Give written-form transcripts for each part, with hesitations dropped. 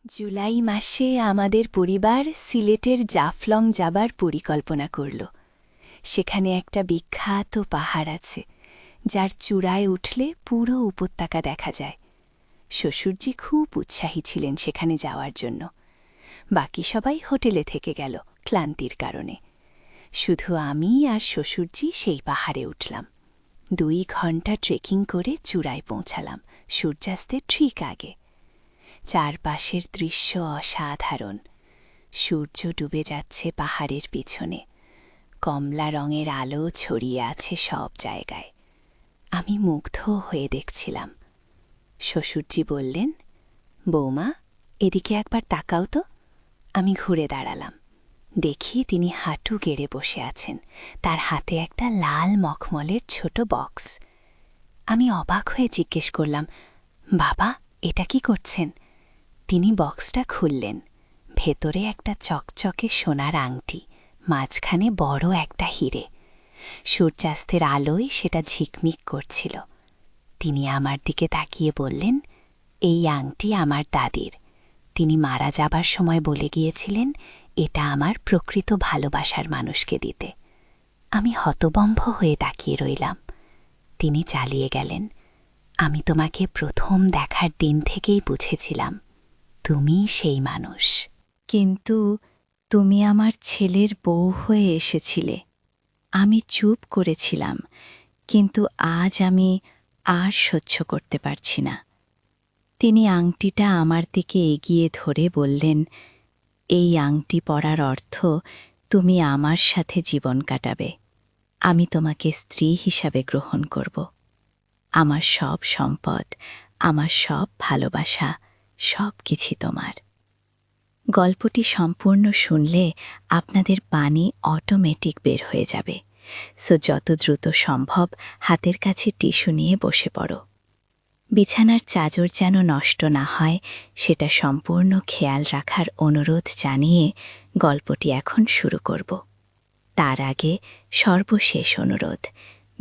জুলাই মাসে আমাদের পরিবার সিলেটের জাফলং যাবার পরিকল্পনা করল। সেখানে একটা বিখ্যাত পাহাড় আছে, যার চূড়ায় উঠলে পুরো উপত্যকা দেখা যায়। শ্বশুরজি খুব উৎসাহী ছিলেন সেখানে যাওয়ার জন্য। বাকি সবাই হোটেলে থেকে গেল ক্লান্তির কারণে। শুধু আমি আর শ্বশুরজি সেই পাহাড়ে উঠলাম। 2 ঘন্টা ট্রেকিং করে চূড়ায় পৌঁছালাম সূর্যাস্তের ঠিক আগে। চারপাশের দৃশ্য অসাধারণ। সূর্য ডুবে যাচ্ছে পাহাড়ের পিছনে, কমলা রঙের আলো ছড়িয়ে আছে সব জায়গায়। আমি মুগ্ধ হয়ে দেখছিলাম। শ্বশুরজি বললেন, বৌমা, এদিকে একবার তাকাও তো। আমি ঘুরে দাঁড়ালাম। দেখি তিনি হাঁটু গেড়ে বসে আছেন, তার হাতে একটা লাল মখমলের ছোট বক্স। আমি অবাক হয়ে জিজ্ঞেস করলাম, বাবা, এটা কি করছেন? তিনি বক্সটা খুললেন। ভেতরে একটা চকচকে সোনার আংটি, মাঝখানে বড় একটা হিরে। সূর্যাস্তের আলোয় সেটা ঝিকমিক করছিল। তিনি আমার দিকে তাকিয়ে বললেন, এই আংটি আমার দাদির। তিনি মারা যাবার সময় বলে গিয়েছিলেন এটা আমার প্রকৃত ভালোবাসার মানুষকে দিতে। আমি হতবম্ব হয়ে তাকিয়ে রইলাম। তিনি চালিয়ে গেলেন, আমি তোমাকে প্রথম দেখার দিন থেকেই বুঝেছিলাম, তুমি সেই মানুষ। কিন্তু তুমি আমার ছেলের বউ হয়ে এসেছিলে। আমি চুপ করেছিলাম, কিন্তু আজ আমি আর সহ্য করতে পারছি না। তিনি আংটিটা আমার দিকে এগিয়ে ধরে বললেন, এই আংটি পরার অর্থ তুমি আমার সাথে জীবন কাটাবে। আমি তোমাকে স্ত্রী হিসাবে গ্রহণ করব। আমার সব সম্পদ, আমার সব ভালোবাসা, সব কিছু তোমার। গল্পটি সম্পূর্ণ শুনলে আপনাদের পানি অটোমেটিক বের হয়ে যাবে। যত দ্রুত সম্ভব হাতের কাছে টিস্যু নিয়ে বসে পড়ো। বিছানার চাদর যেন নষ্ট না হয় সেটা সম্পূর্ণ খেয়াল রাখার অনুরোধ জানিয়ে গল্পটি এখন শুরু করব। তার আগে সর্বশেষ অনুরোধ,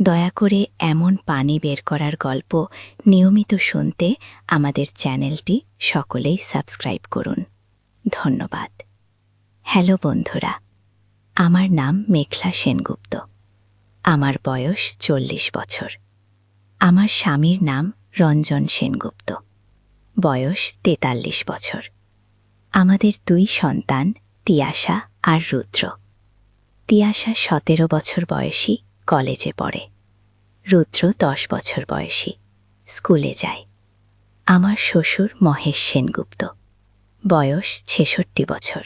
দয়া করে এমন পানি বের করার গল্প নিয়মিত শুনতে আমাদের চ্যানেলটি সকলেই সাবস্ক্রাইব করুন। ধন্যবাদ। হ্যালো বন্ধুরা, আমার নাম মেঘলা সেনগুপ্ত। আমার বয়স 40 বছর। আমার স্বামীর নাম রঞ্জন সেনগুপ্ত, বয়স 43 বছর। আমাদের 2 সন্তান, তিয়াশা আর রুদ্র। তিয়াশা 17 বছর বয়সী, কলেজে পড়ে। রুদ্র 10 বছর বয়সী, স্কুলে যায়। আমার শ্বশুর মহেশ সেনগুপ্ত, বয়স 66 বছর।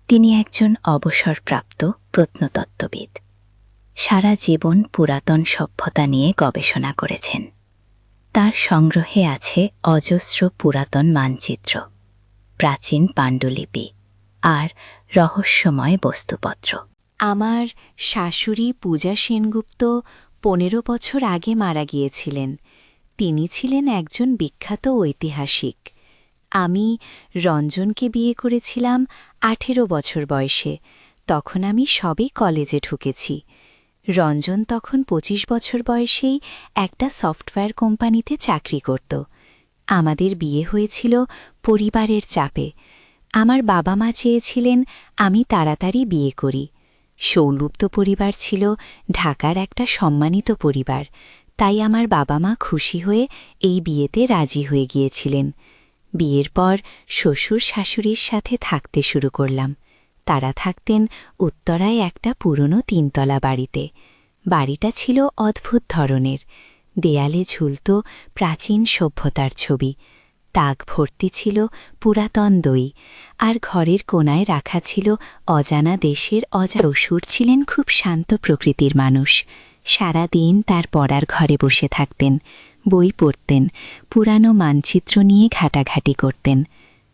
তিনি একজন অবসরপ্রাপ্ত প্রত্নতত্ত্ববিদ। সারা জীবন পুরাতন সভ্যতা নিয়ে গবেষণা করেছেন। তার সংগ্রহে আছে অজস্র পুরাতন মানচিত্র, প্রাচীন পাণ্ডুলিপি আর রহস্যময় বস্তুপত্র। আমার শাশুড়ি পূজা সেনগুপ্ত 15 বছর আগে মারা গিয়েছিলেন। তিনি ছিলেন একজন বিখ্যাত ঐতিহাসিক। আমি রঞ্জনকে বিয়ে করেছিলাম 18 বছর বয়সে। তখন আমি সবে কলেজে ঢুকেছি। রঞ্জন তখন 25 বছর বয়সেই একটা সফটওয়্যার কোম্পানিতে চাকরি করত। আমাদের বিয়ে হয়েছিল পরিবারের চাপে। আমার বাবা মা চেয়েছিলেন আমি তাড়াতাড়ি বিয়ে করি। সৌলুপ্ত পরিবার ছিল ঢাকার একটা সম্মানিত পরিবার, তাই আমার বাবা মা খুশি হয়ে এই বিয়েতে রাজি হয়ে গিয়েছিলেন। বিয়ের পর শ্বশুর শাশুড়ির সাথে থাকতে শুরু করলাম। তারা থাকতেন উত্তরায় একটা পুরনো 3 তলা বাড়িতে। বাড়িটা ছিল অদ্ভুত ধরনের। দেয়ালে ঝুলত প্রাচীন সভ্যতার ছবি, তাক ভর্তি ছিল পুরাতন দই, আর ঘরের কোণায় রাখা ছিল অজানা দেশের শ্বশুর ছিলেন খুব শান্ত প্রকৃতির মানুষ। সারা দিন তার পড়ার ঘরে বসে থাকতেন, বই পড়তেন, পুরানো মানচিত্র নিয়ে ঘাটাঘাটি করতেন।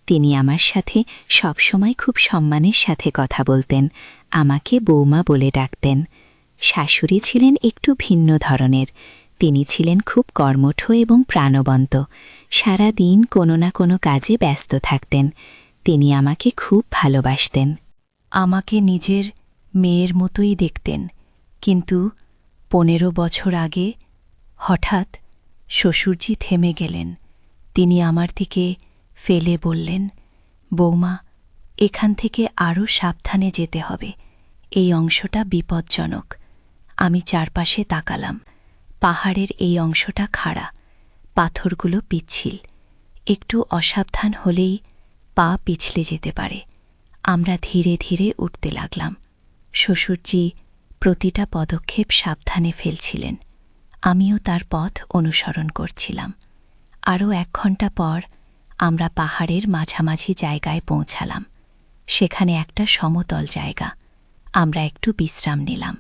তিনি আমার সাথে সবসময় খুব সম্মানের সাথে কথা বলতেন, আমাকে বৌমা বলে ডাকতেন। শাশুড়ি ছিলেন একটু ভিন্ন ধরনের। তিনি ছিলেন খুব কর্মঠ এবং প্রাণবন্ত। সারা দিন কোনো না কোনো কাজে ব্যস্ত থাকতেন। তিনি আমাকে খুব ভালোবাসতেন। আমাকে নিজের মেয়ের মতোই দেখতেন। কিন্তু 15 বছর আগে হঠাৎ শ্বশুরজি থেমে গেলেন। তিনি আমার দিকে ফেলে বললেন, বৌমা, এখান থেকে আরও সাবধানে যেতে হবে, এই অংশটা বিপজ্জনক। আমি চারপাশে তাকালাম। পাহাড়ের এই অংশটা খাড়া, পাথরগুলো পিচ্ছিল, একটু অসাবধান হলেই পা পিছলে যেতে পারে। আমরা ধীরে ধীরে উঠতে লাগলাম। শ্বশুরজি প্রতিটা পদক্ষেপ সাবধানে ফেলছিলেন, আমিও তার পথ অনুসরণ করছিলাম। আরও 1 ঘণ্টা পর আমরা পাহাড়ের মাঝামাঝি জায়গায় পৌঁছালাম। সেখানে একটা সমতল জায়গা। আমরা একটু বিশ্রাম নিলাম।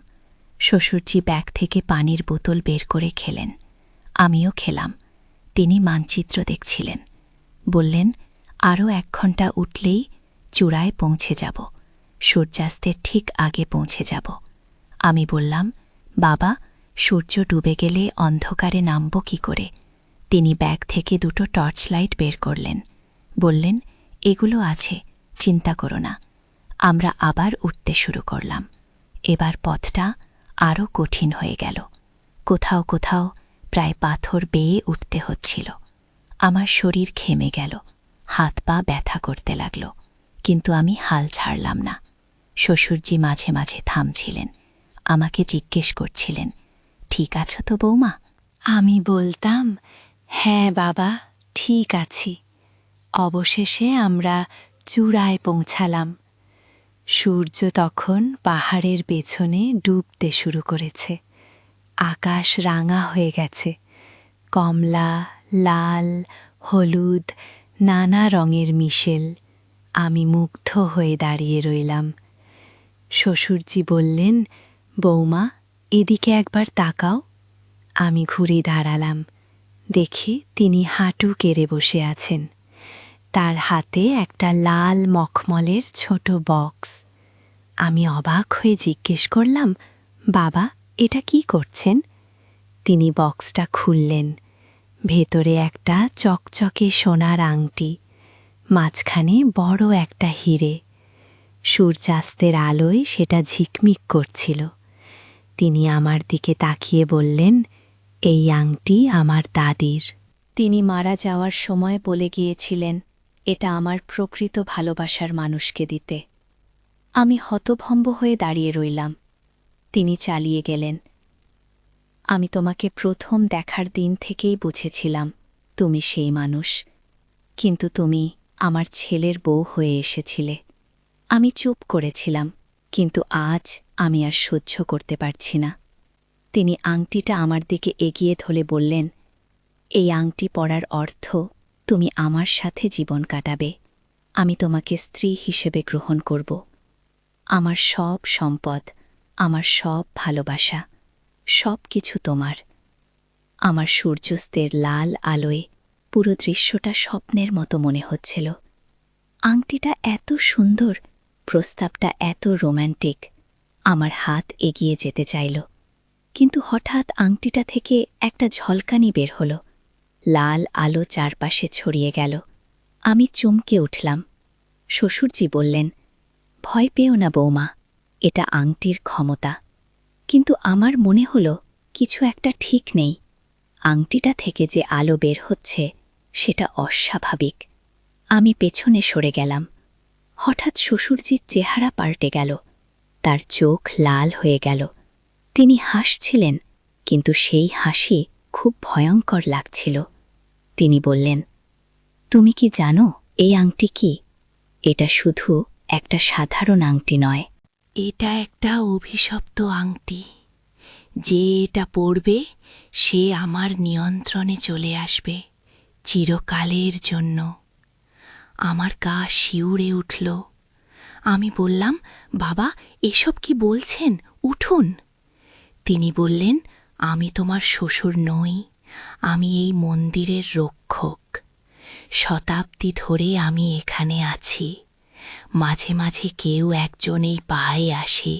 শ্বশুরজি ব্যাগ থেকে পানির বোতল বের করে খেলেন, আমিও খেলাম। তিনি মানচিত্র দেখছিলেন, বললেন, আরও 1 ঘণ্টা উঠলেই চূড়ায় পৌঁছে যাব, সূর্যাস্তের ঠিক আগে পৌঁছে যাব। আমি বললাম, বাবা, সূর্য ডুবে গেলে অন্ধকারে নামব কি করে? তিনি ব্যাগ থেকে 2টো টর্চ লাইট বের করলেন, বললেন, এগুলো আছে, চিন্তা করো না। আমরা আবার উঠতে শুরু করলাম। এবার পথটা আরও কঠিন হয়ে গেল। কোথাও কোথাও প্রায় পাথর বেয়ে উঠতে হচ্ছিল। আমার শরীর ঘেমে গেল, হাত পা ব্যথা করতে লাগল, কিন্তু আমি হাল ছাড়লাম না। শ্বশুরজি মাঝে মাঝে থামছিলেন, আমাকে জিজ্ঞেস করছিলেন, ঠিক আছো তো বৌমা? আমি বলতাম, হ্যাঁ বাবা, ঠিক আছি। অবশেষে আমরা চূড়ায় পৌঁছালাম। সূর্য তখন পাহাড়ের পেছনে ডুবতে শুরু করেছে। আকাশ রাঙা হয়ে গেছে, কমলা, লাল, হলুদ, নানা রঙের মিশেল। আমি মুগ্ধ হয়ে দাঁড়িয়ে রইলাম। শ্বশুরজি বললেন, বৌমা, এদিকে একবার তাকাও। আমি ঘুরে দাঁড়ালাম, দেখি তিনি হাঁটু কেড়ে বসে আছেন। তার হাতে একটা লাল মখমলের ছোট বক্স। আমি অবাক হয়ে জিজ্ঞেস করলাম, বাবা, এটা কি করছেন? তিনি বক্সটা খুললেন। ভেতরে একটা চকচকে সোনার আংটি, মাঝখানে বড় একটা হিরে। সূর্যাস্তের আলোয় সেটা ঝিকমিক করছিল। তিনি আমার দিকে তাকিয়ে বললেন, এই আংটি আমার দাদির। তিনি মারা যাওয়ার সময় বলে গিয়েছিলেন, এটা আমার প্রকৃত ভালোবাসার মানুষকে দিতে। আমি হতভম্ব হয়ে দাঁড়িয়ে রইলাম। তিনি চালিয়ে গেলেন, আমি তোমাকে প্রথম দেখার দিন থেকেই বুঝেছিলাম তুমি সেই মানুষ, কিন্তু তুমি আমার ছেলের বউ হয়ে এসেছিলে। আমি চুপ করেছিলাম, কিন্তু আজ আমি আর সহ্য করতে পারছি না। তিনি আংটিটা আমার দিকে এগিয়ে ধরে বললেন, এই আংটি পরার অর্থ তুমি আমার সাথে জীবন কাটাবে। আমি তোমাকে স্ত্রী হিসেবে গ্রহণ করব। আমার সব সম্পদ, আমার সব ভালোবাসা, সব কিছু তোমার। আমার সূর্যাস্তের লাল আলোয় পুরো দৃশ্যটা স্বপ্নের মতো মনে হচ্ছিল। আংটিটা এত সুন্দর, প্রস্তাবটা এত রোম্যান্টিক। আমার হাত এগিয়ে যেতে চাইল, কিন্তু হঠাৎ আংটিটা থেকে একটা ঝলকানি বের হল। লাল আলো চারপাশে ছড়িয়ে গেল। আমি চমকে উঠলাম। শ্বশুরজি বললেন, ভয় পেও না বৌমা, এটা আংটির ক্ষমতা। কিন্তু আমার মনে হল কিছু একটা ঠিক নেই। আংটিটা থেকে যে আলো বের হচ্ছে সেটা অস্বাভাবিক। আমি পেছনে সরে গেলাম। হঠাৎ শ্বশুরজির চেহারা পাল্টে গেল, তার চোখ লাল হয়ে গেল। তিনি হাসছিলেন, কিন্তু সেই হাসি খুব ভয়ঙ্কর লাগছিল। তিনি বললেন, তুমি কি জানো এই আংটি কি? এটা শুধু একটা সাধারণ আংটি নয়, এটা একটা অভিশপ্ত আংটি। যে এটা পরবে সে আমার নিয়ন্ত্রণে চলে আসবে চিরকালের জন্য। আমার গা শিউরে উঠল। আমি বললাম, বাবা, এসব কি বলছেন? উঠুন। তিনি বললেন, আমি তোমার শ্বশুর নই, আমি এই মন্দিরের রক্ষক। শতাব্দী ধরে আমি এখানে আছি। মাঝে মাঝে কেউ একজন এই পাহাড়ে আসে,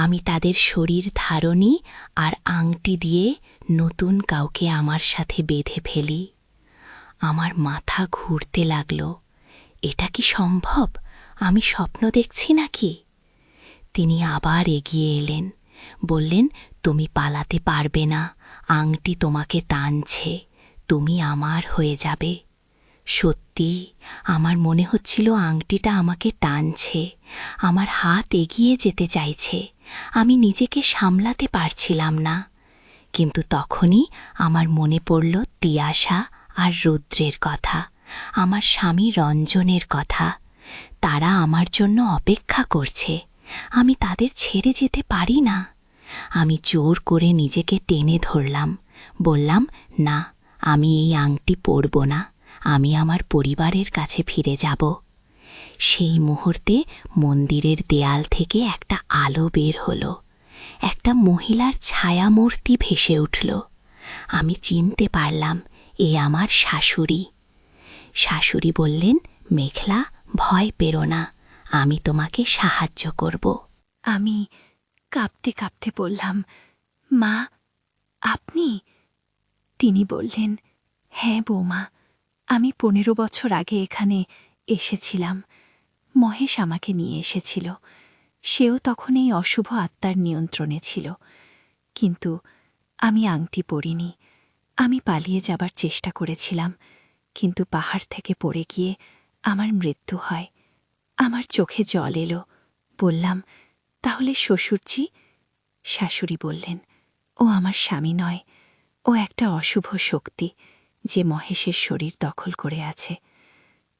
আমি তাদের শরীর ধারণী আর আংটি দিয়ে নতুন কাউকে আমার সাথে বেঁধে ফেলি। আমার মাথা ঘুরতে লাগল, এটা কি সম্ভব? আমি স্বপ্ন দেখছি নাকি? তিনি আবার এগিয়ে এলেন, বললেন, তুমি পালাতে পারবে না, আংটি তোমাকে টানছে, তুমি আমার হয়ে যাবে। সত্যি আমার মনে হচ্ছিল আংটিটা আমাকে টানছে, আমার হাত এগিয়ে যেতে চাইছে। আমি নিজেকে সামলাতে পারছিলাম না। কিন্তু তখনই আমার মনে পড়ল তিয়াশা আর রুদ্রের কথা, আমার স্বামী রঞ্জনের কথা। তারা আমার জন্য অপেক্ষা করছে, আমি তাদের ছেড়ে যেতে পারি না। আমি জোর করে নিজেকে টেনে ধরলাম, বললাম, না, আমি এই আংটি পরব না, আমি আমার পরিবারের কাছে ফিরে যাব। সেই মুহূর্তে মন্দিরের দেয়াল থেকে একটা আলো বের হলো, একটা মহিলার ছায়ামূর্তি ভেসে উঠল। আমি চিনতে পারলাম এ আমার শাশুড়ি। শাশুড়ি বললেন, মেঘলা, ভয় পেরো না, আমি তোমাকে সাহায্য করব। আমি কাঁপতে কাঁপতে বললাম, মা, আপনি? তিনি বললেন, হ্যাঁ বৌমা, আমি 15 বছর আগে এখানে এসেছিলাম। মহেশ আমাকে নিয়ে এসেছিল। সেও তখন এই অশুভ আত্মার নিয়ন্ত্রণে ছিল। কিন্তু আমি আংটি পরিনি। আমি পালিয়ে যাবার চেষ্টা করেছিলাম, কিন্তু পাহাড় থেকে পড়ে গিয়ে আমার মৃত্যু হয়। আমার চোখে জল এলো। বললাম, তাহলে শ্বশুরজি? শাশুড়ি বললেন, ও আমার স্বামী নয়, ও একটা অশুভ শক্তি যে মহেশের শরীর দখল করে আছে।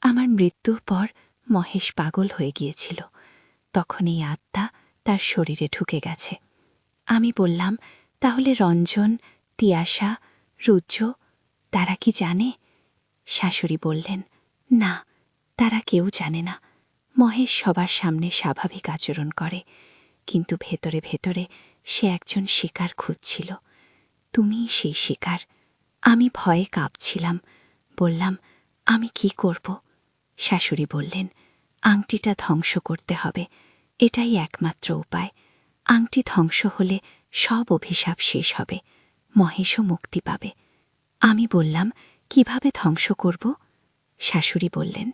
আমার মৃত্যুর পর মহেশ পাগল হয়ে গিয়েছিল, তখন এই আত্মা তার শরীরে ঢুকে গেছে। আমি বললাম, তাহলে রঞ্জন, তিয়াশা, রুদ্র, তারা কি জানে? শাশুড়ি বললেন, না, তারা কেউ জানে না। মহেশ সবার সামনে স্বাভাবিক আচরণ করে, কিন্তু ভেতরে ভেতরে সে একজন শিকার খুঁজছিল। তুমিই সেই শিকার। আমি ভয়ে কাঁপছিলাম। বললাম, আমি কি করব? শাশুড়ি বললেন, আংটিটা ধ্বংস করতে হবে, এটাই একমাত্র উপায়। আংটি ধ্বংস হলে সব অভিশাপ শেষ হবে, মহেশও মুক্তি পাবে। আমি বললাম, কিভাবে ধ্বংস করব? শাশুড়ি বললেন,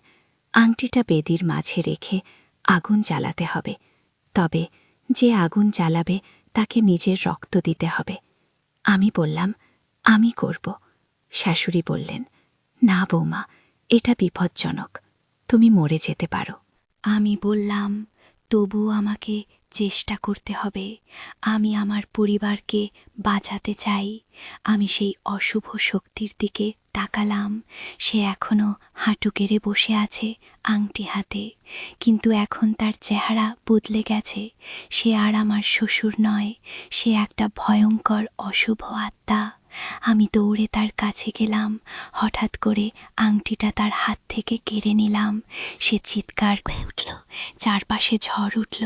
আংটিটা বেদির মাঝে রেখে আগুন জ্বালাতে হবে, তবে যে আগুন জ্বালাবে তাকে নিজের রক্ত দিতে হবে। আমি বললাম, আমি করব। শাশুড়ি বললেন, না বৌমা, এটা বিপজ্জনক, তুমি মরে যেতে পারো। আমি বললাম, তবু আমাকে চেষ্টা করতে হবে, আমি আমার পরিবারকে বাঁচাতে চাই। আমি সেই অশুভ শক্তির দিকে তাকালাম। সে এখনও হাঁটু গেড়ে বসে আছে আংটি হাতে, কিন্তু এখন তার চেহারা বদলে গেছে। সে আর আমার শ্বশুর নয়, সে একটা ভয়ঙ্কর অশুভ আত্মা। আমি দৌড়ে তার কাছে গেলাম, হঠাৎ করে আংটিটা তার হাত থেকে কেড়ে নিলাম। সে চিৎকার করে উঠল, চারপাশে ঝড় উঠল,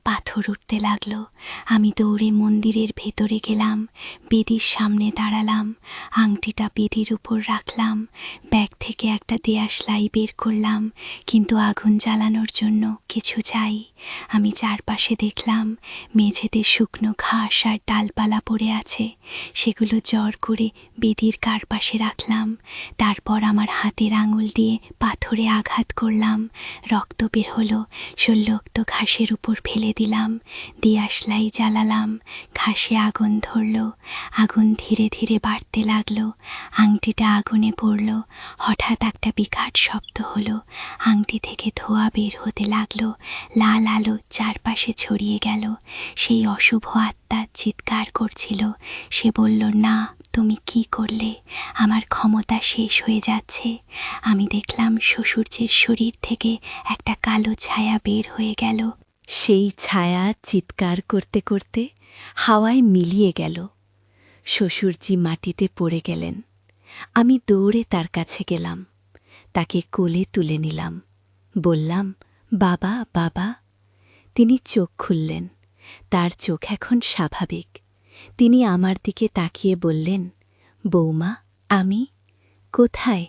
পাথর উঠতে লাগল। আমি দৌড়ে মন্দিরের ভেতরে গেলাম, বেদির সামনে দাঁড়ালাম, আংটিটা বেদির উপর রাখলাম, ব্যাগ থেকে একটা দেয়াশলাই বের করলাম, কিন্তু আগুন জ্বালানোর জন্য কিছু চাই। আমি চারপাশে দেখলাম, মেঝেতে শুকনো ঘাস আর ডালপালা পড়ে আছে, সেগুলো জড় করে বেদির কারপাশে রাখলাম। তারপর আমার হাতের আঙুল দিয়ে পাথরে আঘাত করলাম, রক্ত বের হলো, শল্যক্ত ঘাসের উপর ফেলে দিলাম, দিয়াশলাই জ্বালালাম, ঘাসে আগুন ধরল, আগুন ধীরে ধীরে বাড়তে লাগলো, আংটিটা আগুনে পড়ল। হঠাৎ একটা বিকট শব্দ হলো, আংটি থেকে ধোঁয়া বের হতে লাগলো, লাল আলো চারপাশে ছড়িয়ে গেল। সেই অশুভ আত্মা চিৎকার করছিল। সে বলল, না, তুমি কি করলে? আমার ক্ষমতা শেষ হয়ে যাচ্ছে। আমি দেখলাম শ্বশুরজির শরীর থেকে একটা কালো ছায়া বের হয়ে গেল। সেই ছায়া চিৎকার করতে করতে হাওয়ায় মিলিয়ে গেল। শ্বশুরজি মাটিতে পড়ে গেলেন। আমি দৌড়ে তার কাছে গেলাম, তাকে কোলে তুলে নিলাম, বললাম, বাবা, বাবা। তিনি চোখ খুললেন, তার চোখ এখন স্বাভাবিক। তিনি আমার দিকে তাকিয়ে বললেন, বৌমা, আমি কোথায়?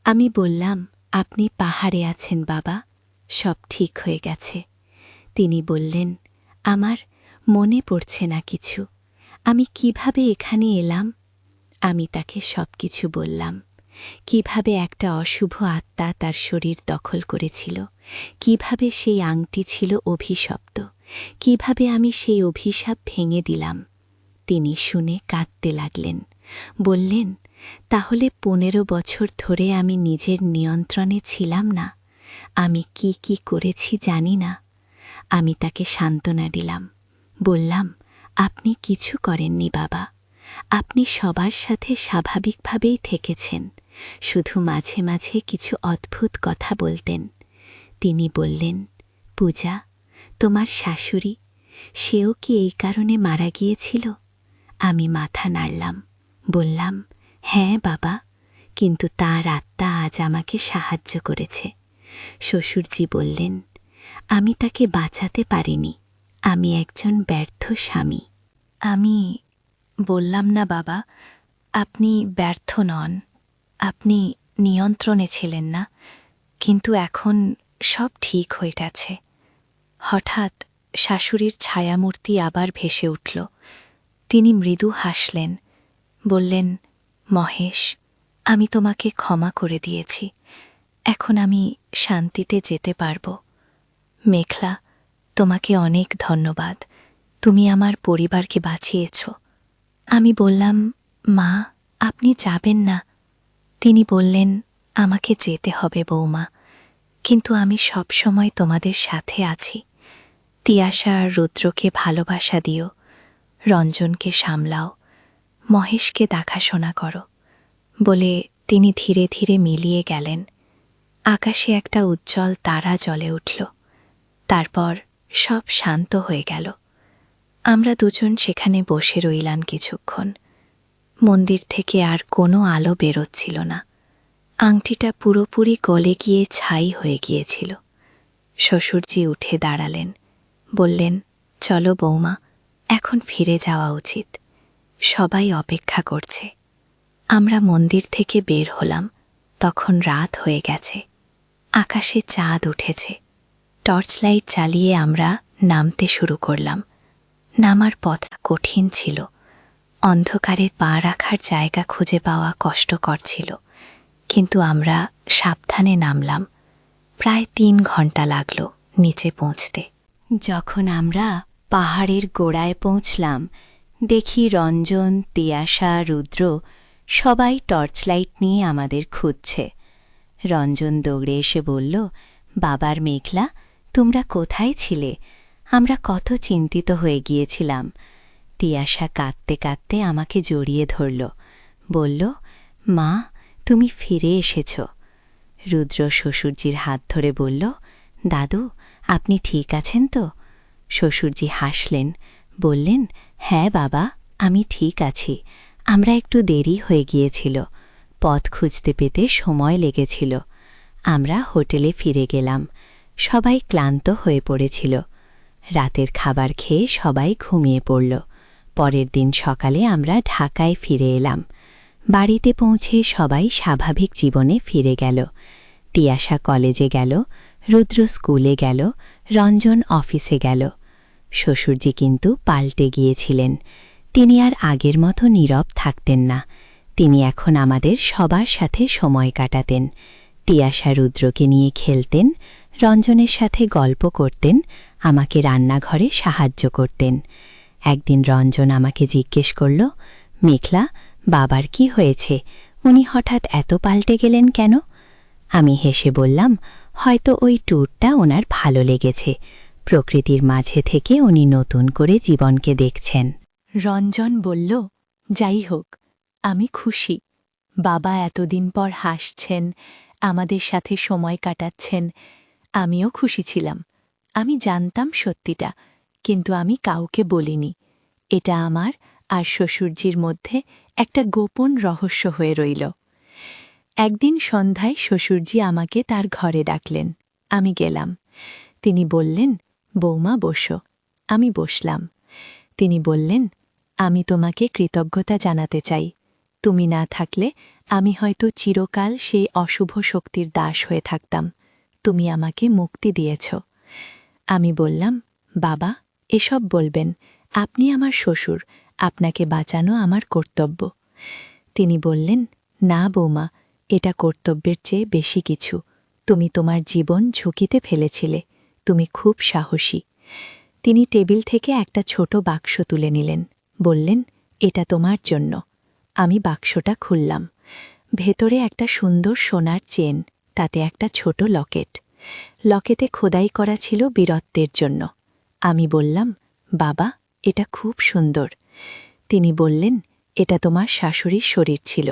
আমি বললাম, আপনি পাহাড়ে আছেন বাবা, সব ঠিক হয়ে গেছে। তিনি বললেন, আমার মনে পড়ছে না কিছু, আমি কিভাবে এখানে এলাম? আমি তাকে সব কিছু বললাম, কিভাবে একটা অশুভ আত্মা তার শরীর দখল করেছিল, কিভাবে সেই আংটি ছিল অভিশপ্ত, কিভাবে আমি সেই অভিশাপ ভেঙে দিলাম। তিনি শুনে কাঁদতে লাগলেন, বললেন, তাহলে 15 বছর ধরে আমি নিজের নিয়ন্ত্রণে ছিলাম না। আমি কি কি করেছি জানি না। আমি তাকে সান্ত্বনা দিলাম, বললাম, আপনি কিছু করেননি বাবা। আপনি সবার সাথে স্বাভাবিকভাবেই থেকেছেন, শুধু মাঝে মাঝে কিছু অদ্ভুত কথা বলতেন। তিনি বললেন, পূজা, তোমার শাশুড়ি, সেও কি এই কারণে মারা গিয়েছিল? আমি মাথা নাড়লাম, বললাম, হ্যাঁ বাবা, কিন্তু তার আত্মা আজ আমাকে সাহায্য করেছে। শ্বশুরজি বললেন, আমি তাকে বাঁচাতে পারিনি, আমি একজন ব্যর্থ স্বামী। আমি বললাম, না বাবা, আপনি ব্যর্থ নন, আপনি নিয়ন্ত্রণে ছিলেন না, কিন্তু এখন সব ঠিক হয়ে গেছে। হঠাৎ শাশুড়ির ছায়ামূর্তি আবার ভেসে উঠল। তিনি মৃদু হাসলেন, বললেন, মহেশ, আমি তোমাকে ক্ষমা করে দিয়েছি, এখন আমি শান্তিতে যেতে পারব। মেঘলা, তোমাকে অনেক ধন্যবাদ, তুমি আমার পরিবারকে বাঁচিয়েছ। আমি বললাম, মা, আপনি যাবেন না। তিনি বললেন, আমাকে যেতে হবে বৌমা, কিন্তু আমি সবসময় তোমাদের সাথে আছি। তিয়াশা আর রুদ্রকে ভালোবাসা দিও, রঞ্জনকে সামলাও, মহেশকে দেখাশোনা করো, বলে তিনি ধীরে ধীরে মিলিয়ে গেলেন। আকাশে একটা উজ্জ্বল তারা জ্বলে উঠল। তারপর সব শান্ত হয়ে গেল। আমরা দুজন সেখানে বসে রইলাম কিছুক্ষণ। মন্দির থেকে আর কোনো আলো বেরোচ্ছিল না। আংটিটা পুরোপুরি গলে গিয়ে ছাই হয়ে গিয়েছিল। শ্বশুরজি উঠে দাঁড়ালেন, বললেন, চলো বৌমা, এখন ফিরে যাওয়া উচিত, সবাই অপেক্ষা করছে। আমরা মন্দির থেকে বের হলাম, তখন রাত হয়ে গেছে, আকাশে চাঁদ উঠেছে। টর্চ লাইট জ্বালিয়ে আমরা নামতে শুরু করলাম। নামার পথ কঠিন ছিল, অন্ধকারে পা রাখার জায়গা খুঁজে পাওয়া কষ্টকর ছিল, কিন্তু আমরা সাবধানে নামলাম। প্রায় 3 ঘন্টা লাগল নিচে পৌঁছতে। যখন আমরা পাহাড়ের গোড়ায় পৌঁছলাম, দেখি রঞ্জন, তিয়াশা, রুদ্র সবাই টর্চ লাইট নিয়ে আমাদের খুঁজছে। রঞ্জন দৌড়ে এসে বলল, বাবার মেঘলা, তোমরা কোথায় ছিলে? আমরা কত চিন্তিত হয়ে গিয়েছিলাম। তিয়াশা কাঁদতে কাঁদতে আমাকে জড়িয়ে ধরল, বলল, মা, তুমি ফিরে এসেছ। রুদ্র শ্বশুরজির হাত ধরে বলল, দাদু, আপনি ঠিক আছেন তো? শ্বশুরজি হাসলেন, বললেন, হ্যাঁ বাবা, আমি ঠিক আছি, আমরা একটু দেরি হয়ে গিয়েছিল, পথ খুঁজতে পেতে সময় লেগেছিল। আমরা হোটেলে ফিরে গেলাম। সবাই ক্লান্ত হয়ে পড়েছিল। রাতের খাবার খেয়ে সবাই ঘুমিয়ে পড়ল। পরের দিন সকালে আমরা ঢাকায় ফিরে এলাম। বাড়িতে পৌঁছে সবাই স্বাভাবিক জীবনে ফিরে গেল। তিয়াশা কলেজে গেল, রুদ্র স্কুলে গেল, রঞ্জন অফিসে গেল। শ্বশুরজি কিন্তু পাল্টে গিয়েছিলেন। তিনি আর আগের মতো নীরব থাকতেন না। তিনি এখন আমাদের সবার সাথে সময় কাটাতেন। তিয়াশা রুদ্রকে নিয়ে খেলতেন, রঞ্জনের সাথে গল্প করতেন, আমাকে রান্নাঘরে সাহায্য করতেন। একদিন রঞ্জন আমাকে জিজ্ঞেস করল, মেঘলা, বাবার কি হয়েছে? উনি হঠাৎ এত পাল্টে গেলেন কেন? আমি হেসে বললাম, হয়তো ওই ট্যুরটা ওনার ভালো লেগেছে। প্রকৃতির মাঝে থেকে উনি নতুন করে জীবনকে দেখছেন। রঞ্জন বলল, যাই হোক, আমি খুশি। বাবা এতদিন পর হাসছেন, আমাদের সাথে সময় কাটাচ্ছেন। আমিও খুশি ছিলাম। আমি জানতাম সত্যিটা, কিন্তু আমি কাউকে বলিনি। এটা আমার আর শ্বশুরজির মধ্যে একটা গোপন রহস্য হয়ে রইল। একদিন সন্ধ্যায় শ্বশুরজি আমাকে তার ঘরে ডাকলেন। আমি গেলাম। তিনি বললেন, বৌমা বসো। আমি বসলাম। তিনি বললেন, আমি তোমাকে কৃতজ্ঞতা জানাতে চাই। তুমি না থাকলে আমি হয়তো চিরকাল সেই অশুভ শক্তির দাস হয়ে থাকতাম। তুমি আমাকে মুক্তি দিয়েছ। আমি বললাম, বাবা, এসব বলবেন, আপনি আমার শ্বশুর, আপনাকে বাঁচানো আমার কর্তব্য। তিনি বললেন, না বৌমা, এটা কর্তব্যের চেয়ে বেশি কিছু। তুমি তোমার জীবন ঝুঁকিতে ফেলেছিলে, তুমি খুব সাহসী। তিনি টেবিল থেকে একটা ছোট বাক্স তুলে নিলেন, বললেন, এটা তোমার জন্য। আমি বাক্সটা খুললাম। ভেতরে একটা সুন্দর সোনার চেন, তাতে একটা ছোট লকেট। লকেটে খোদাই করা ছিল বীরত্বের জন্য। আমি বললাম, বাবা, এটা খুব সুন্দর। তিনি বললেন, এটা তোমার শাশুড়ির শরীর ছিল,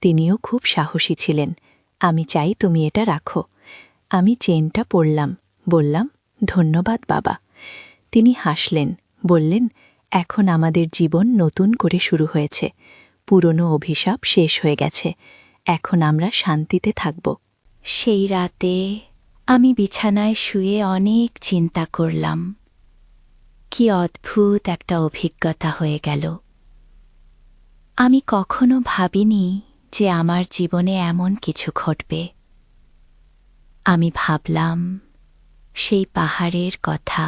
তিনিও খুব সাহসী ছিলেন। আমি চাই তুমি এটা রাখো। আমি চেনটা পরলাম, বললাম, ধন্যবাদ বাবা। তিনি হাসলেন, বললেন, এখন আমাদের জীবন নতুন করে শুরু হয়েছে। পুরনো অভিশাপ শেষ হয়ে গেছে, এখন আমরা শান্তিতে থাকব। সেই রাতে আমি বিছানায় শুয়ে অনেক চিন্তা করলাম। কি অদ্ভুত একটা অভিজ্ঞতা হয়ে গেল। আমি কখনো ভাবিনি যে আমার জীবনে এমন কিছু ঘটবে। আমি ভাবলাম সেই পাহাড়ের কথা,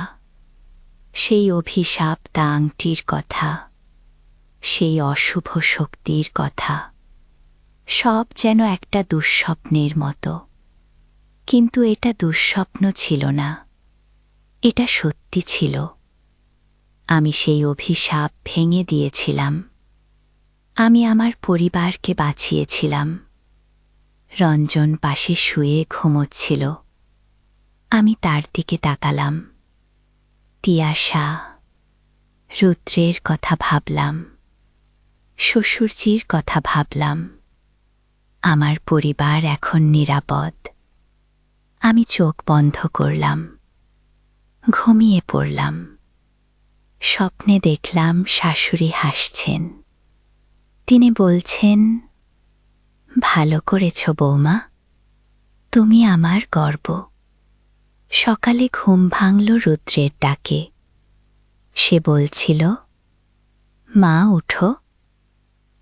সেই অভিশাপ্ত আংটির কথা, সেই অশুভ শক্তির কথা। সব যেন একটা দুঃস্বপ্নের মতো। কিন্তু এটা দুঃস্বপ্ন ছিল না, এটা সত্যি ছিল। আমি সেই অভিশাপ ভেঙে দিয়েছিলাম। আমি আমার পরিবারকে বাঁচিয়েছিলাম। রঞ্জন পাশে শুয়ে ঘুমোচ্ছিল। আমি তার দিকে তাকালাম। তিয়াশা, রুদ্রের কথা ভাবলাম, শ্বশুরজির কথা ভাবলাম। আমার পরিবার এখন নিরাপদ। আমি চোখ বন্ধ করলাম, ঘুমিয়ে পড়লাম। স্বপ্নে দেখলাম শাশুড়ি হাসছেন। তিনি বলছেন, ভালো করেছ বৌমা, তুমি আমার গর্ব। সকালে ঘুম ভাঙল রুদ্রের ডাকে। সে বলছিল, মা উঠো,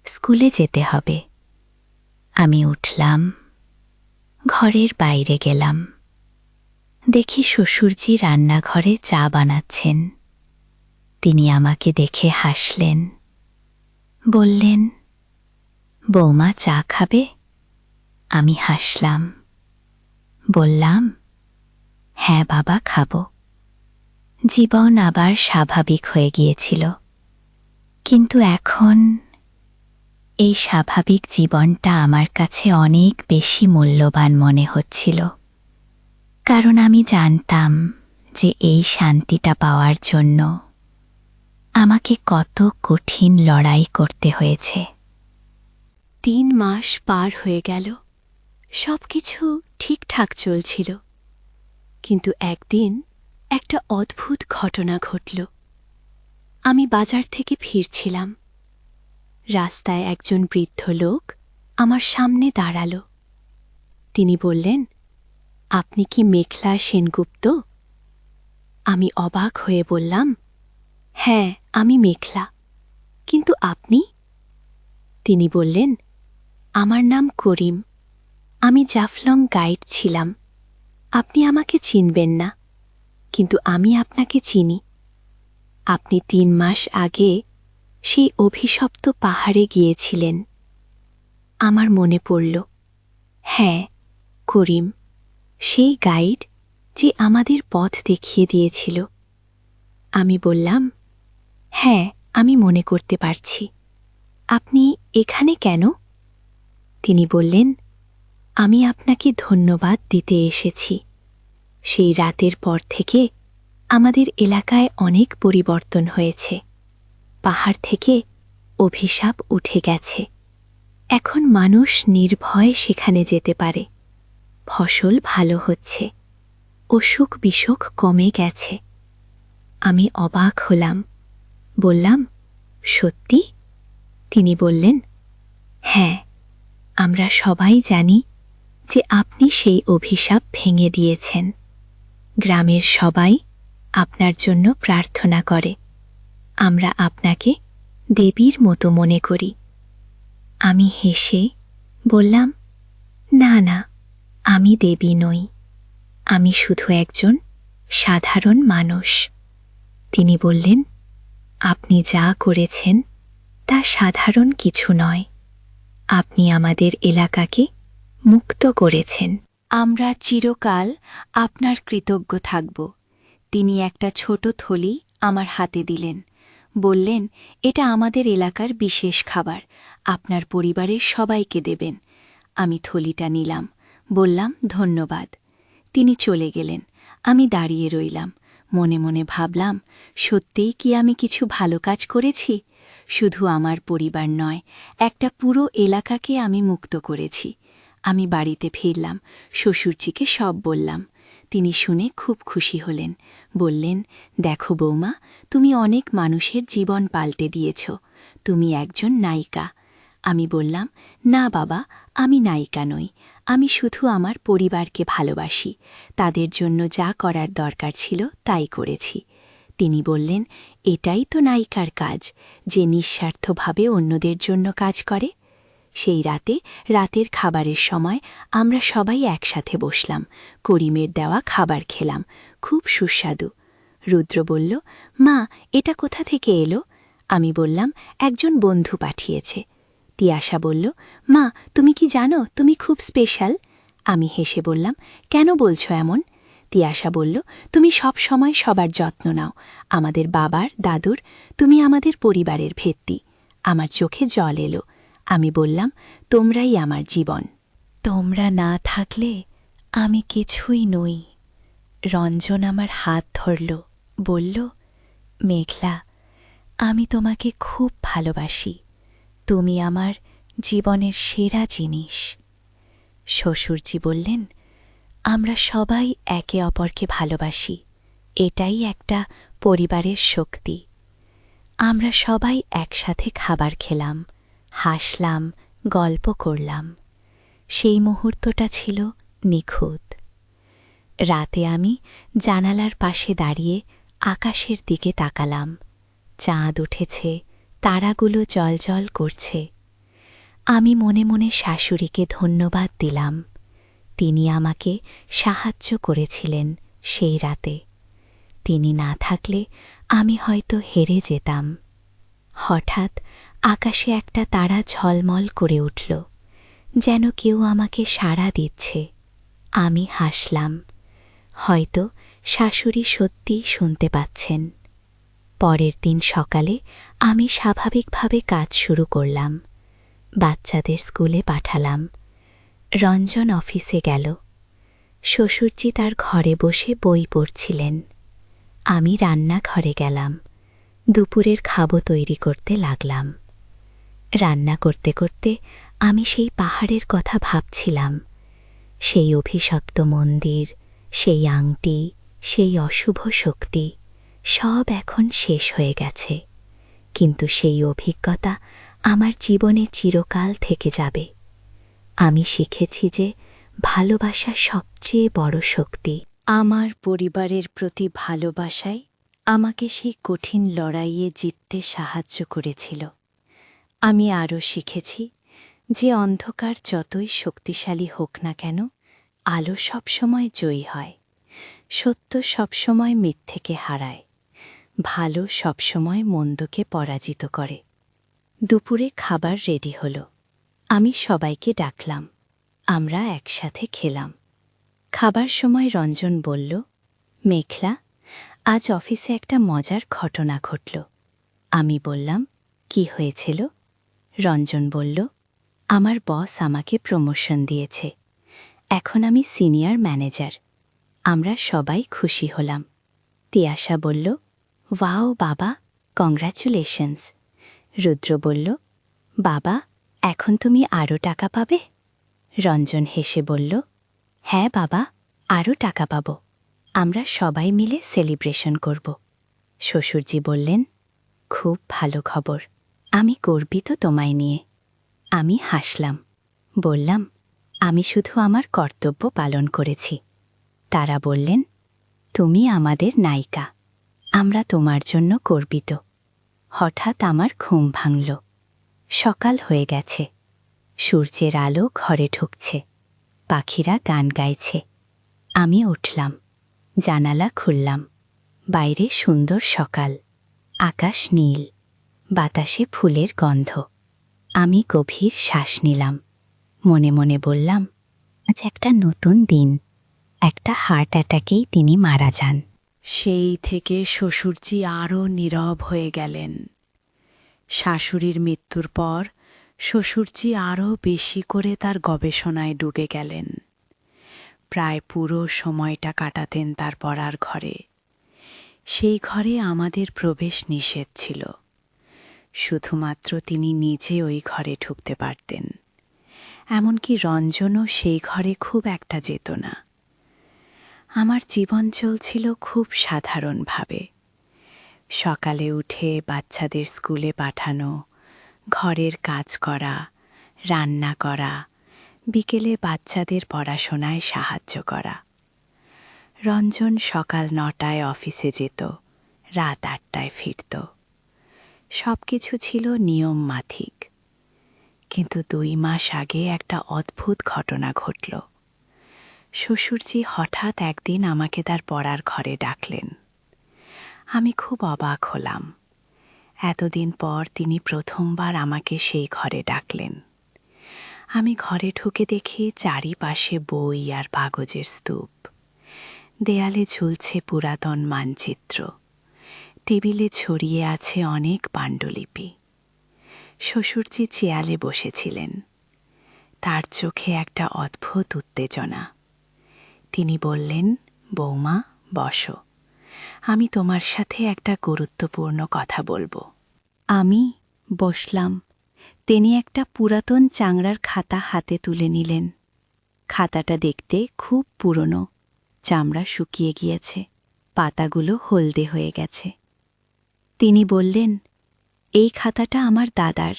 স্কুলে যেতে হবে। আমি উঠলাম, ঘরের বাইরে গেলাম। দেখি শ্বশুরজি রান্নাঘরে চা বানাচ্ছেন। তিনি আমাকে দেখে হাসলেন, বললেন, বৌমা চা খাবে? আমি হাসলাম, বললাম, হ্যাঁ বাবা, খাবো। জীবন আবার স্বাভাবিক হয়ে গিয়েছিল। কিন্তু এখন এই স্বাভাবিক জীবনটা আমার কাছে অনেক বেশি মূল্যবান মনে হচ্ছিল। কারণ আমি জানতাম যে এই শান্তিটা পাওয়ার জন্য আমাকে কত কঠিন লড়াই করতে হয়েছে। 3 মাস পার হয়ে গেল, সবকিছু ঠিকঠাক চলছিল। কিন্তু একদিন একটা অদ্ভুত ঘটনা ঘটল। আমি বাজার থেকে ফিরছিলাম। রাস্তায় একজন বৃদ্ধ লোক আমার সামনে দাঁড়ালো। তিনি বললেন, আপনি কি মেখলা সেনগুপ্ত? আমি অবাক হয়ে বললাম, হ্যাঁ, আমি মেখলা। কিন্তু আপনি? তিনি বললেন, আমার নাম করিম। আমি জাফলং গাইড ছিলাম। আপনি আমাকে চিনবেন না, কিন্তু আমি আপনাকে চিনি। আপনি 3 মাস আগে সেই অভিশপ্ত পাহাড়ে গিয়েছিলেন। আমার মনে পড়ল, হ্যাঁ, করিম, সেই গাইড যে আমাদের পথ দেখিয়ে দিয়েছিল। আমি বললাম, হ্যাঁ, আমি মনে করতে পারছি। আপনি এখানে কেন? তিনি বললেন, আমি আপনাকে ধন্যবাদ দিতে এসেছি। সেই রাতের পর থেকে আমাদের এলাকায় অনেক পরিবর্তন হয়েছে। পাহাড় থেকে অভিশাপ উঠে গেছে। এখন মানুষ নির্ভয়ে সেখানে যেতে পারে। ফসল ভালো হচ্ছে, অসুখ বিসুখ কমে গেছে। আমি অবাক হলাম, বললাম, সত্যি? তিনি বললেন, হ্যাঁ, আমরা সবাই জানি যে আপনি সেই অভিশাপ ভেঙে দিয়েছেন। গ্রামের সবাই আপনার জন্য প্রার্থনা করে। আমরা আপনাকে দেবীর মতো মনে করি। আমি হেসে বললাম, না না, আমি দেবী নই, আমি শুধু একজন সাধারণ মানুষ। তিনি বললেন, আপনি যা করেছেন তা সাধারণ কিছু নয়। আপনি আমাদের এলাকাকে মুক্ত করেছেন। আমরা চিরকাল আপনার কৃতজ্ঞ থাকব। তিনি একটা ছোট থলি আমার হাতে দিলেন, বললেন, এটা আমাদের এলাকার বিশেষ খাবার, আপনার পরিবারের সবাইকে দেবেন। আমি থলিটা নিলাম, বললাম ধন্যবাদ। তিনি চলে গেলেন। আমি দাঁড়িয়ে রইলাম, মনে মনে ভাবলাম, সত্যিই কি আমি কিছু ভালো কাজ করেছি? শুধু আমার পরিবার নয়, একটা পুরো এলাকাকে আমি মুক্ত করেছি। আমি বাড়িতে ফিরলাম, শ্বশুরজিকে সব বললাম। তিনি শুনে খুব খুশি হলেন, বললেন, দেখো বৌমা, তুমি অনেক মানুষের জীবন পাল্টে দিয়েছ, তুমি একজন নায়িকা। আমি বললাম, না বাবা, আমি নায়িকা নই, আমি শুধু আমার পরিবারকে ভালোবাসি, তাদের জন্য যা করার দরকার ছিল তাই করেছি। তিনি বললেন, এটাই তো নায়িকার কাজ, যে নিঃস্বার্থভাবে অন্যদের জন্য কাজ করে। সেই রাতের খাবারের সময় আমরা সবাই একসাথে বসলাম, করিমের দেওয়া খাবার খেলাম, খুব সুস্বাদু। রুদ্র বলল, মা, এটা কোথা থেকে এলো? আমি বললাম, একজন বন্ধু পাঠিয়েছে। তিয়াশা বলল, মা, তুমি কি জানো তুমি খুব স্পেশাল? আমি হেসে বললাম, কেন বলছো এমন? তিয়াশা বলল, তুমি সব সময় সবার যত্ন নাও, আমাদের বাবার, দাদুর, তুমি আমাদের পরিবারের ভিত্তি। আমার চোখে জল এলো। আমি বললাম, তোমরাই আমার জীবন। তোমরা না থাকলে আমি কিছুই নই। রঞ্জন আমার হাত ধরল, বলল, মেঘলা, আমি তোমাকে খুব ভালোবাসি, তুমি আমার জীবনের সেরা জিনিস। শ্বশুরজি বললেন, আমরা সবাই একে অপরকে ভালোবাসি, এটাই একটা পরিবারের শক্তি। আমরা সবাই একসাথে খাবার খেলাম, হাসলাম, গল্প করলাম। সেই মুহূর্তটা ছিল নিখুঁত। রাতে আমি জানালার পাশে দাঁড়িয়ে আকাশের দিকে তাকালাম। চাঁদ উঠেছে, তারাগুলো জ্বলজ্বল করছে। আমি মনে মনে শাশুড়িকে ধন্যবাদ দিলাম, তিনি আমাকে সাহায্য করেছিলেন সেই রাতে। তিনি না থাকলে আমি হয়তো হেরে যেতাম। হঠাৎ আকাশে একটা তারা ঝলমল করে উঠল, যেন কেউ আমাকে সাড়া দিচ্ছে। আমি হাসলাম, হয়তো শাশুড়ি সত্যিই শুনতে পাচ্ছেন। পরের দিন সকালে আমি স্বাভাবিকভাবে কাজ শুরু করলাম, বাচ্চাদের স্কুলে পাঠালাম। রঞ্জন অফিসে গেল। শ্বশুরজি তার ঘরে বসে বই পড়ছিলেন। আমি রান্নাঘরে গেলাম, দুপুরের খাবো তৈরি করতে লাগলাম। রান্না করতে করতে আমি সেই পাহাড়ের কথা ভাবছিলাম, সেই অভিশপ্ত মন্দির, সেই আংটি, সেই অশুভ শক্তি, সব এখন শেষ হয়ে গেছে, কিন্তু সেই অভিজ্ঞতা আমার জীবনে চিরকাল থেকে যাবে। আমি শিখেছি যে ভালোবাসা সবচেয়ে বড় শক্তি। আমার পরিবারের প্রতি ভালোবাসাই আমাকে সেই কঠিন লড়াইয়ে জিততে সাহায্য করেছিল। আমি আরও শিখেছি যে অন্ধকার যতই শক্তিশালী হোক না কেন, আলো সবসময় জয়ী হয়, সত্য সবসময় মিথ্যেকে হারায়, ভালো সবসময় মন্দকে পরাজিত করে। দুপুরে খাবার রেডি হলো। আমি সবাইকে ডাকলাম, আমরা একসাথে খেলাম। খাবার সময় রঞ্জন বলল, মেঘলা, আজ অফিসে একটা মজার ঘটনা ঘটল। আমি বললাম, কি হয়েছিল? রঞ্জন বলল, আমার বস আমাকে প্রমোশন দিয়েছে, এখন আমি সিনিয়র ম্যানেজার। আমরা সবাই খুশি হলাম। তিয়াশা বলল, ওয়াও বাবা, কংগ্র্যাচুলেশনস। রুদ্র বলল, বাবা, এখন তুমি আরও টাকা পাবে? রঞ্জন হেসে বলল, হ্যাঁ বাবা, আরও টাকা পাব, আমরা সবাই মিলে সেলিব্রেশন করব। শ্বশুরজি বললেন, খুব ভালো খবর, আমি গর্বিত তোমায় নিয়ে। আমি হাসলাম, বললাম, আমি শুধু আমার কর্তব্য পালন করেছি। তারা বললেন, তুমি আমাদের নায়িকা, আমরা তোমার জন্য গর্বিত। হঠাৎ আমার ঘুম ভাঙল। সকাল হয়ে গেছে, সূর্যের আলো ঘরে ঢুকছে, পাখিরা গান গাইছে। আমি উঠলাম, জানালা খুললাম। বাইরে সুন্দর সকাল, আকাশ নীল, বাতাসে ফুলের গন্ধ। আমি গভীর শ্বাস নিলাম, মনে মনে বললাম, আজ একটা নতুন দিন। একটা হার্ট অ্যাটাকেই তিনি মারা যান। সেই থেকে শ্বশুরজি আরও নীরব হয়ে গেলেন। শাশুড়ির মৃত্যুর পর শ্বশুরজি আরও বেশি করে তার গবেষণায় ডুবে গেলেন। প্রায় পুরো সময়টা কাটাতেন তার পড়ার ঘরে। সেই ঘরে আমাদের প্রবেশ নিষেধ ছিল। শুধুমাত্র তিনি নিজে ওই ঘরে ঢুকতে পারতেন। এমনকি রঞ্জনও সেই ঘরে খুব একটা যেত না। আমার জীবন চলছিল খুব সাধারণভাবে। সকালে উঠে বাচ্চাদের স্কুলে পাঠানো, ঘরের কাজ করা, রান্না করা, বিকেলে বাচ্চাদের পড়াশোনায় সাহায্য করা। রঞ্জন সকাল 9টায় অফিসে যেত, রাত 8টায় ফিরত। সব কিছু ছিল নিয়ম মাফিক। কিন্তু 2 মাস আগে একটা অদ্ভুত ঘটনা ঘটল। শ্বশুরজি হঠাৎ একদিন আমাকে তার পড়ার ঘরে ডাকলেন। আমি খুব অবাক হলাম। এতদিন পর তিনি প্রথমবার আমাকে সেই ঘরে ডাকলেন। আমি ঘরে ঢুকে দেখি চারিপাশে বই আর কাগজের স্তূপ। দেয়ালে ঝুলছে পুরাতন মানচিত্র। টেবিলে ছড়িয়ে আছে অনেক পাণ্ডুলিপি। শ্বশুরজি চেয়ালে বসেছিলেন। তার চোখে একটা অদ্ভুত উত্তেজনা। তিনি বললেন, বৌমা, বসো। আমি তোমার সাথে একটা গুরুত্বপূর্ণ কথা বলবো। আমি বসলাম। তিনি একটা পুরাতন চাংড়ার খাতা হাতে তুলে নিলেন। খাতাটা দেখতে খুব পুরনো, চামড়া শুকিয়ে গিয়েছে, পাতাগুলো হলদে হয়ে গেছে। তিনি বললেন, এই খাতাটা আমার দাদার।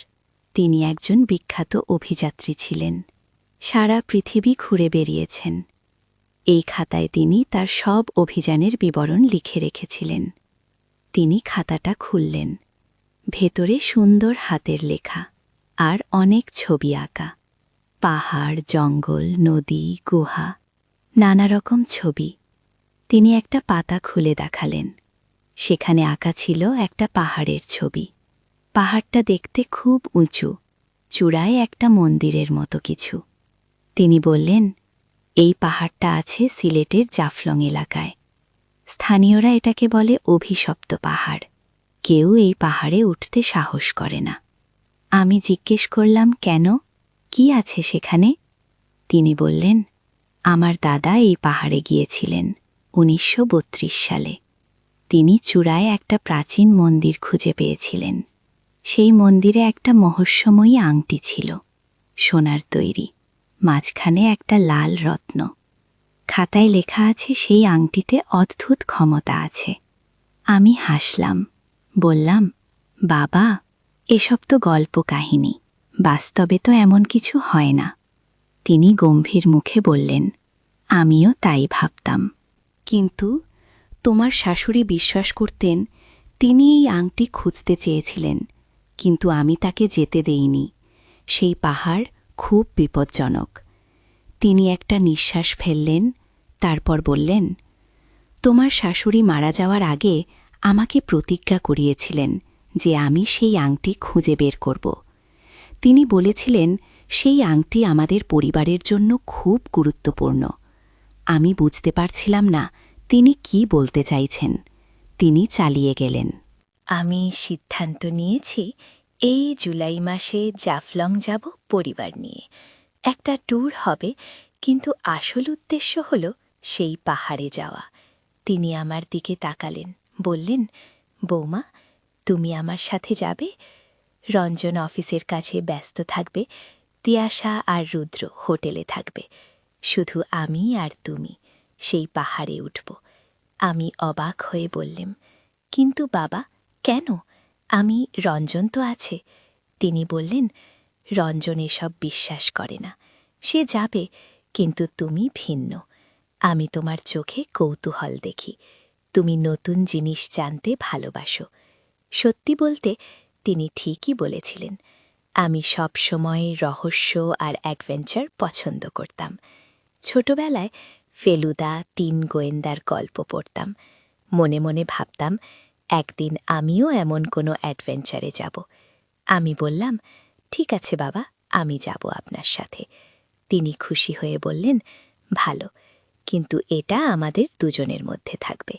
তিনি একজন বিখ্যাত অভিযাত্রী ছিলেন। সারা পৃথিবী ঘুরে বেরিয়েছেন। এই খাতায় তিনি তার সব অভিযানের বিবরণ লিখে রেখেছিলেন। তিনি খাতাটা খুললেন। ভেতরে সুন্দর হাতের লেখা আর অনেক ছবি আঁকা। পাহাড়, জঙ্গল, নদী, গুহা, নানা রকম ছবি। তিনি একটা পাতা খুলে দেখালেন। সেখানে আঁকা ছিল একটা পাহাড়ের ছবি। পাহাড়টা দেখতে খুব উঁচু, চূড়ায় একটা মন্দিরের মতো কিছু। তিনি বললেন, এই পাহাড়টা আছে সিলেটের জাফলং এলাকায়। স্থানীয়রা এটাকে বলে অভিশপ্ত পাহাড়। কেউ এই পাহাড়ে উঠতে সাহস করে না। আমি জিজ্ঞেস করলাম, কেন? কি আছে সেখানে? তিনি বললেন, আমার দাদা এই পাহাড়ে গিয়েছিলেন 1932 সালে। তিনি চূড়ায় একটা প্রাচীন মন্দির খুঁজে পেয়েছিলেন। সেই মন্দিরে একটা রহস্যময়ী আংটি ছিল, সোনার তৈরি, মাঝখানে একটা লাল রত্ন। খাতায় লেখা আছে সেই আংটিতে অদ্ভুত ক্ষমতা আছে। আমি হাসলাম, বললাম, বাবা, এসব তো গল্প কাহিনী, বাস্তবে তো এমন কিছু হয় না। তিনি গম্ভীর মুখে বললেন, আমিও তাই ভাবতাম। কিন্তু তোমার শাশুড়ি বিশ্বাস করতেন তিনি এই আংটি খুঁজতে চেয়েছিলেন, কিন্তু আমি তাকে যেতে দেইনি। সেই পাহাড় খুব বিপজ্জনক। তিনি একটা নিঃশ্বাস ফেললেন, তারপর বললেন, তোমার শাশুড়ি মারা যাওয়ার আগে আমাকে প্রতিজ্ঞা করিয়েছিলেন যে আমি সেই আংটি খুঁজে বের করব। তিনি বলেছিলেন সেই আংটি আমাদের পরিবারের জন্য খুব গুরুত্বপূর্ণ। আমি বুঝতে পারছিলাম না তিনি কি বলতে চাইছেন। তিনি চালিয়ে গেলেন। আমি সিদ্ধান্ত নিয়েছি এই জুলাই মাসে জাফলং যাব পরিবার নিয়ে। একটা ট্যুর হবে, কিন্তু আসল উদ্দেশ্য হল সেই পাহাড়ে যাওয়া। তিনি আমার দিকে তাকালেন, বললেন, বৌমা, তুমি আমার সাথে যাবে? রঞ্জন অফিসের কাছে ব্যস্ত থাকবে, তিয়াশা আর রুদ্র হোটেলে থাকবে। শুধু আমি আর তুমি সেই পাহাড়ে উঠব। আমি অবাক হয়ে বললাম, কিন্তু বাবা, কেন? আমি রঞ্জন তো আছে। তিনি বললেন, রঞ্জন এসব বিশ্বাস করে না। সে যাবে, কিন্তু তুমি ভিন্ন। আমি তোমার চোখে কৌতূহল দেখি। তুমি নতুন জিনিস জানতে ভালোবাসো। সত্যি বলতে তিনি ঠিকই বলেছিলেন। আমি সব সময় রহস্য আর অ্যাডভেঞ্চার পছন্দ করতাম। ছোটবেলায় ফেলুদা 3 গোয়েন্দার গল্প পড়তাম। মনে মনে ভাবতাম একদিন আমিও এমন কোনো অ্যাডভেঞ্চারে যাব। আমি বললাম, ঠিক আছে বাবা, আমি যাব আপনার সাথে। তিনি খুশি হয়ে বললেন, ভালো, কিন্তু এটা আমাদের দুজনের মধ্যে থাকবে।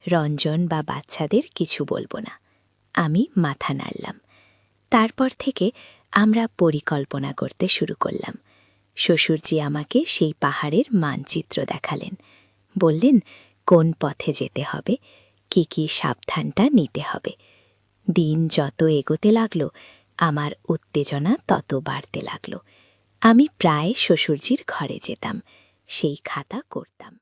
রঞ্জন বা বাচ্চাদের কিছু বলবো না। আমি মাথা নাড়লাম। তারপর থেকে আমরা পরিকল্পনা করতে শুরু করলাম। শ্বশুরজি আমাকে সেই পাহাড়ের মানচিত্র দেখালেন, বললেন কোন পথে যেতে হবে, কি কি সাবধানটা নিতে হবে। দিন যত এগোতে লাগলো আমার উত্তেজনা তত বাড়তে লাগলো। আমি প্রায় শ্বশুরজির ঘরে যেতাম, সেই খাতা করতাম।